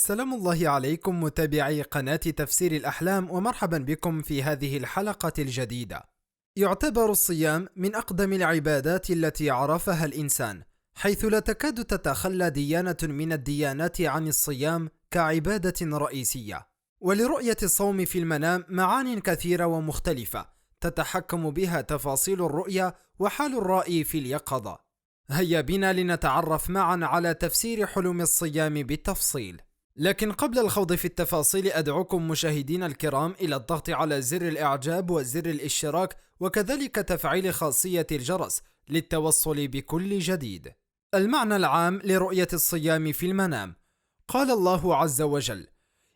سلام الله عليكم متابعي قناة تفسير الأحلام، ومرحبا بكم في هذه الحلقة الجديدة. يعتبر الصيام من أقدم العبادات التي عرفها الإنسان، حيث لا تكاد تتخلى ديانة من الديانات عن الصيام كعبادة رئيسية. ولرؤية الصوم في المنام معان كثيرة ومختلفة تتحكم بها تفاصيل الرؤية وحال الرائي في اليقظة. هيا بنا لنتعرف معا على تفسير حلم الصيام بالتفصيل. لكن قبل الخوض في التفاصيل أدعوكم مشاهدين الكرام إلى الضغط على زر الإعجاب وزر الاشتراك، وكذلك تفعيل خاصية الجرس للتوصل بكل جديد. المعنى العام لرؤية الصيام في المنام: قال الله عز وجل: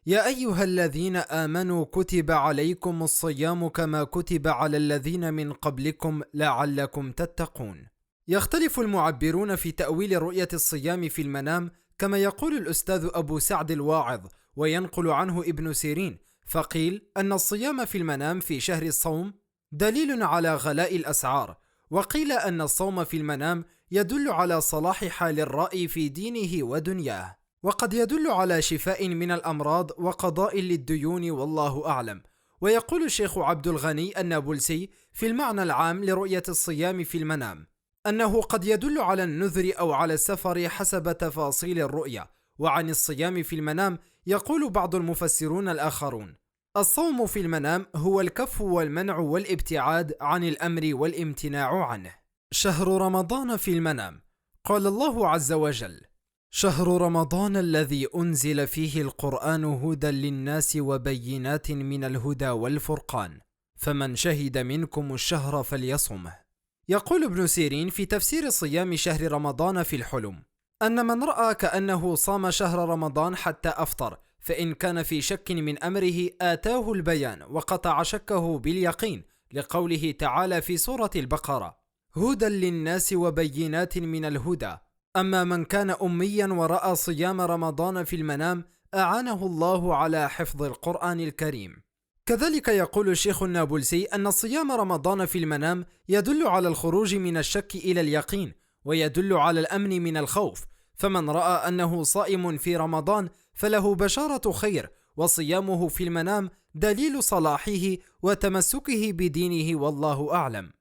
يا أيها الذين آمنوا كتب عليكم الصيام كما كتب على الذين من قبلكم لعلكم تتقون. يختلف المعبرون في تأويل رؤية الصيام في المنام، كما يقول الأستاذ أبو سعد الواعظ وينقل عنه ابن سيرين، فقيل أن الصيام في المنام في شهر الصوم دليل على غلاء الأسعار، وقيل أن الصوم في المنام يدل على صلاح حال الرائي في دينه ودنياه، وقد يدل على شفاء من الأمراض وقضاء للديون، والله أعلم. ويقول الشيخ عبد الغني النابلسي في المعنى العام لرؤية الصيام في المنام أنه قد يدل على النذر أو على السفر حسب تفاصيل الرؤية. وعن الصيام في المنام يقول بعض المفسرون الآخرون: الصوم في المنام هو الكف والمنع والابتعاد عن الأمر والامتناع عنه. شهر رمضان في المنام: قال الله عز وجل: شهر رمضان الذي أنزل فيه القرآن هدى للناس وبينات من الهدى والفرقان، فمن شهد منكم الشهر فليصمه. يقول ابن سيرين في تفسير صيام شهر رمضان في الحلم أن من رأى كأنه صام شهر رمضان حتى أفطر، فإن كان في شك من أمره آتاه البيان وقطع شكه باليقين، لقوله تعالى في سورة البقرة: هدى للناس وبينات من الهدى. أما من كان أميا ورأى صيام رمضان في المنام أعانه الله على حفظ القرآن الكريم. كذلك يقول الشيخ النابلسي أن صيام رمضان في المنام يدل على الخروج من الشك إلى اليقين، ويدل على الأمن من الخوف، فمن رأى أنه صائم في رمضان فله بشارة خير، وصيامه في المنام دليل صلاحه وتمسكه بدينه، والله أعلم.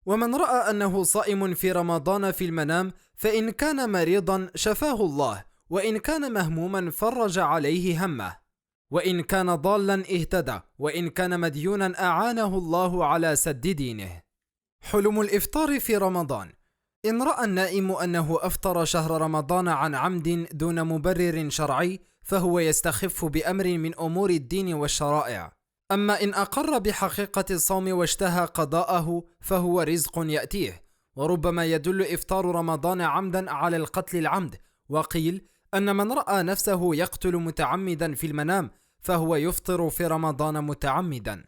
ومن رأى أنه صائم في رمضان في المنام فإن كان مريضا شفاه الله، وإن كان مهموما فرج عليه همه، وإن كان ضالا اهتدى، وإن كان مديونا أعانه الله على سد دينه. حلم الإفطار في رمضان: إن رأى النائم أنه أفطر شهر رمضان عن عمد دون مبرر شرعي فهو يستخف بأمر من أمور الدين والشرائع. أما إن أقر بحقيقة الصوم واشتهى قضاءه فهو رزق يأتيه. وربما يدل إفطار رمضان عمدا على القتل العمد. وقيل أن من رأى نفسه يقتل متعمدا في المنام فهو يفطر في رمضان متعمدا.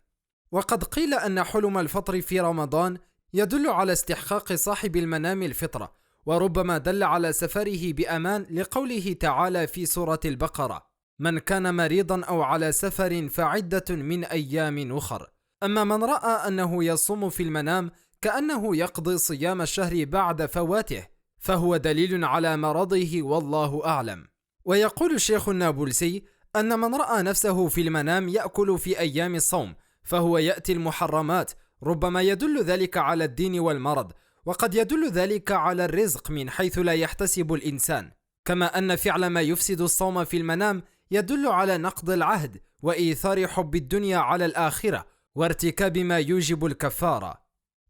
وقد قيل أن حلم الفطر في رمضان يدل على استحقاق صاحب المنام الفطرة، وربما دل على سفره بأمان، لقوله تعالى في سورة البقرة: من كان مريضا أو على سفر فعدة من أيام أخر. أما من رأى أنه يصوم في المنام كأنه يقضي صيام الشهر بعد فواته فهو دليل على مرضه، والله أعلم. ويقول الشيخ النابلسي أن من رأى نفسه في المنام يأكل في أيام الصوم فهو يأتي المحرمات، ربما يدل ذلك على الدين والمرض، وقد يدل ذلك على الرزق من حيث لا يحتسب الإنسان. كما أن فعل ما يفسد الصوم في المنام يدل على نقض العهد وإيثار حب الدنيا على الآخرة وارتكاب ما يوجب الكفارة.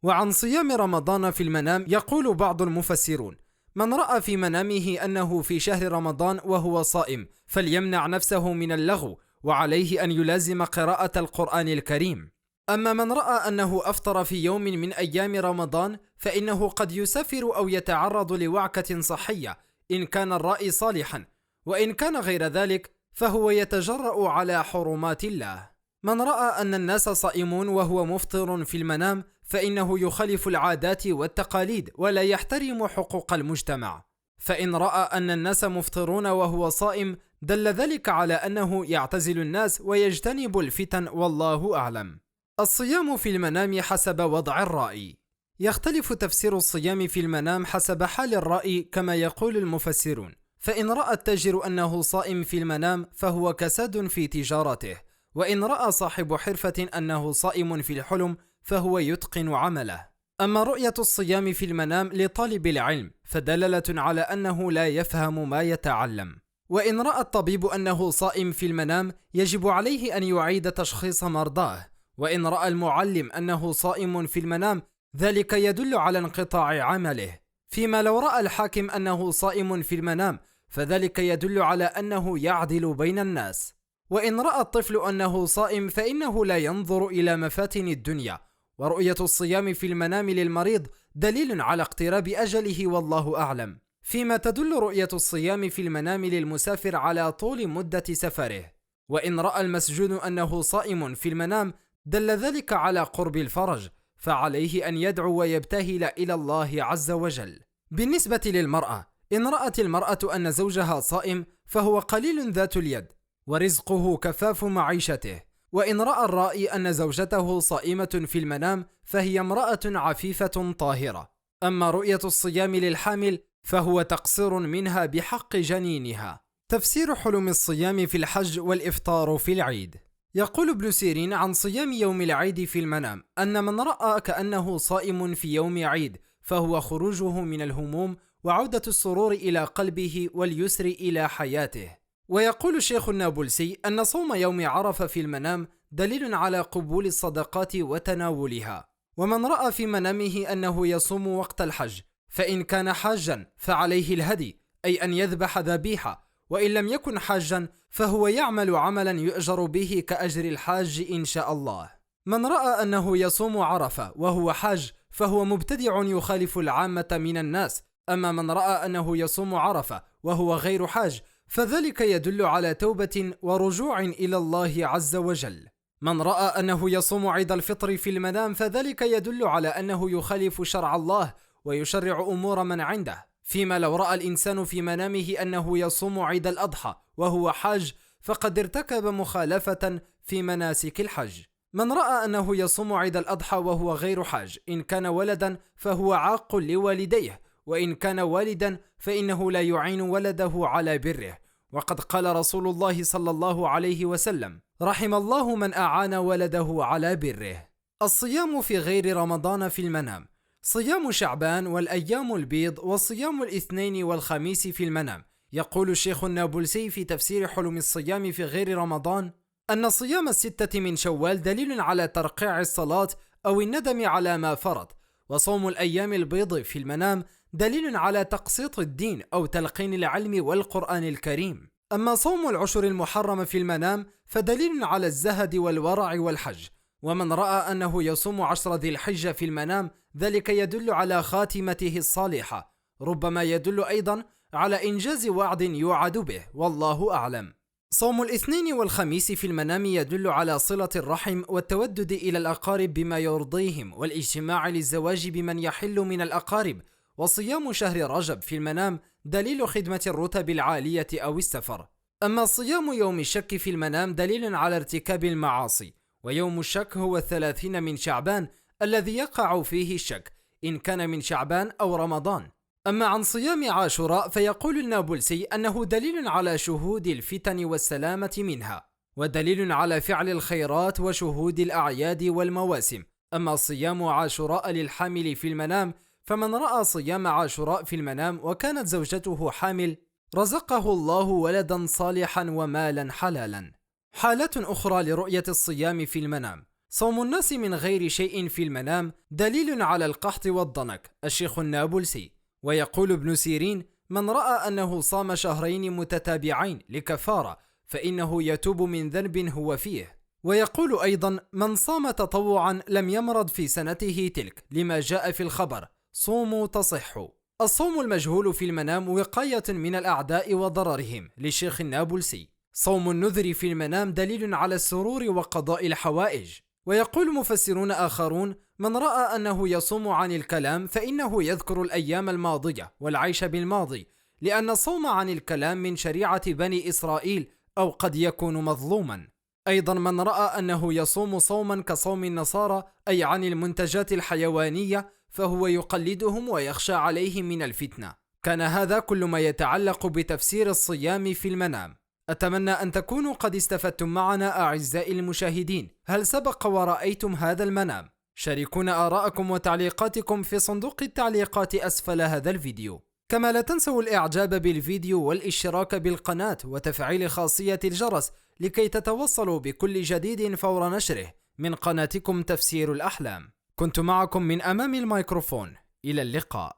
وعن صيام رمضان في المنام يقول بعض المفسرون: من رأى في منامه أنه في شهر رمضان وهو صائم فليمنع نفسه من اللغو، وعليه أن يلازم قراءة القرآن الكريم. أما من رأى أنه أفطر في يوم من أيام رمضان فإنه قد يسافر أو يتعرض لوعكة صحية إن كان الرأي صالحا، وإن كان غير ذلك فهو يتجرأ على حرمات الله. من رأى أن الناس صائمون وهو مفطر في المنام فإنه يخالف العادات والتقاليد ولا يحترم حقوق المجتمع، فإن رأى أن الناس مفطرون وهو صائم دل ذلك على أنه يعتزل الناس ويجتنب الفتن، والله أعلم. الصيام في المنام حسب وضع الرائي: يختلف تفسير الصيام في المنام حسب حال الرائي كما يقول المفسرون، فإن رأى التاجر أنه صائم في المنام فهو كساد في تجارته، وإن رأى صاحب حرفة أنه صائم في الحلم فهو يتقن عمله. أما رؤية الصيام في المنام لطالب العلم فدلالة على أنه لا يفهم ما يتعلم. وإن رأى الطبيب أنه صائم في المنام يجب عليه أن يعيد تشخيص مرضاه. وإن رأى المعلم أنه صائم في المنام ذلك يدل على انقطاع عمله. فيما لو رأى الحاكم أنه صائم في المنام فذلك يدل على أنه يعدل بين الناس. وإن رأى الطفل أنه صائم فإنه لا ينظر إلى مفاتن الدنيا. ورؤية الصيام في المنام للمريض دليل على اقتراب أجله والله أعلم. فيما تدل رؤية الصيام في المنام للمسافر على طول مدة سفره. وإن رأى المسجون أنه صائم في المنام دل ذلك على قرب الفرج، فعليه أن يدعو ويبتهل إلى الله عز وجل. بالنسبة للمرأة، إن رأت المرأة أن زوجها صائم فهو قليل ذات اليد ورزقه كفاف معيشته. وإن رأى الرائي أن زوجته صائمة في المنام فهي امرأة عفيفة طاهرة. أما رؤية الصيام للحامل فهو تقصير منها بحق جنينها. تفسير حلم الصيام في الحج والإفطار في العيد. يقول ابن سيرين عن صيام يوم العيد في المنام أن من رأى كأنه صائم في يوم عيد فهو خروجه من الهموم وعودة السرور إلى قلبه واليسر إلى حياته. ويقول الشيخ النابلسي أن صوم يوم عرفة في المنام دليل على قبول الصدقات وتناولها. ومن رأى في منامه أنه يصوم وقت الحج فإن كان حاجا فعليه الهدي، أي أن يذبح ذبيحة، وإن لم يكن حاجا فهو يعمل عملا يؤجر به كأجر الحاج إن شاء الله. من رأى أنه يصوم عرفة وهو حاج فهو مبتدع يخالف العامة من الناس. أما من رأى أنه يصوم عرفة وهو غير حاج فذلك يدل على توبة ورجوع إلى الله عز وجل. من رأى أنه يصوم عيد الفطر في المنام فذلك يدل على أنه يخالف شرع الله ويشرع أمور من عنده. فيما لو رأى الإنسان في منامه أنه يصوم عيد الأضحى وهو حاج فقد ارتكب مخالفة في مناسك الحج. من رأى أنه يصوم عيد الأضحى وهو غير حاج إن كان ولدا فهو عاق لوالديه، وإن كان والدا فإنه لا يعين ولده على بره. وقد قال رسول الله صلى الله عليه وسلم: رحم الله من أعان ولده على بره. الصيام في غير رمضان في المنام: صيام شعبان والأيام البيض وصيام الاثنين والخميس في المنام. يقول الشيخ النابلسي في تفسير حلم الصيام في غير رمضان أن صيام 6 من شوال دليل على ترقيع الصلاة أو الندم على ما فرط. وصوم الأيام البيض في المنام دليل على تقسيط الدين أو تلقين العلم والقرآن الكريم. أما صوم العشر المحرم في المنام فدليل على الزهد والورع والحج. ومن رأى أنه يصوم 10 ذي الحجة في المنام ذلك يدل على خاتمته الصالحة، ربما يدل أيضا على إنجاز وعد يوعد به، والله أعلم. صوم الاثنين والخميس في المنام يدل على صلة الرحم والتودد إلى الأقارب بما يرضيهم والاجتماع للزواج بمن يحل من الأقارب. وصيام شهر رجب في المنام دليل خدمة الرتب العالية أو السفر. أما صيام يوم الشك في المنام دليل على ارتكاب المعاصي. ويوم الشك هو 30 من شعبان الذي يقع فيه الشك إن كان من شعبان أو رمضان. أما عن صيام عاشوراء فيقول النابلسي أنه دليل على شهود الفتن والسلامة منها، ودليل على فعل الخيرات وشهود الأعياد والمواسم. أما صيام عاشوراء للحامل في المنام فمن رأى صيام عاشوراء في المنام وكانت زوجته حامل رزقه الله ولدا صالحا ومالا حلالا. حالة أخرى لرؤية الصيام في المنام: صوم الناس من غير شيء في المنام دليل على القحط والضنك. الشيخ النابلسي. ويقول ابن سيرين: من رأى أنه صام 2 متتابعين لكفارة فإنه يتوب من ذنب هو فيه. ويقول أيضا: من صام تطوعا لم يمرض في سنته تلك، لما جاء في الخبر: صوموا تصحوا. الصوم المجهول في المنام وقاية من الأعداء وضررهم، للشيخ النابلسي. صوم النذر في المنام دليل على السرور وقضاء الحوائج. ويقول مفسرون آخرون: من رأى أنه يصوم عن الكلام فإنه يذكر الأيام الماضية والعيش بالماضي، لأن الصوم عن الكلام من شريعة بني إسرائيل أو قد يكون مظلوما. أيضا من رأى أنه يصوم صوما كصوم النصارى أي عن المنتجات الحيوانية فهو يقلدهم ويخشى عليهم من الفتنة. كان هذا كل ما يتعلق بتفسير الصيام في المنام. أتمنى أن تكونوا قد استفدتم معنا أعزائي المشاهدين. هل سبق ورأيتم هذا المنام؟ شاركونا آراءكم وتعليقاتكم في صندوق التعليقات أسفل هذا الفيديو. كما لا تنسوا الإعجاب بالفيديو والاشتراك بالقناة وتفعيل خاصية الجرس لكي تتوصلوا بكل جديد فور نشره من قناتكم تفسير الأحلام. كنت معكم من أمام الميكروفون. إلى اللقاء.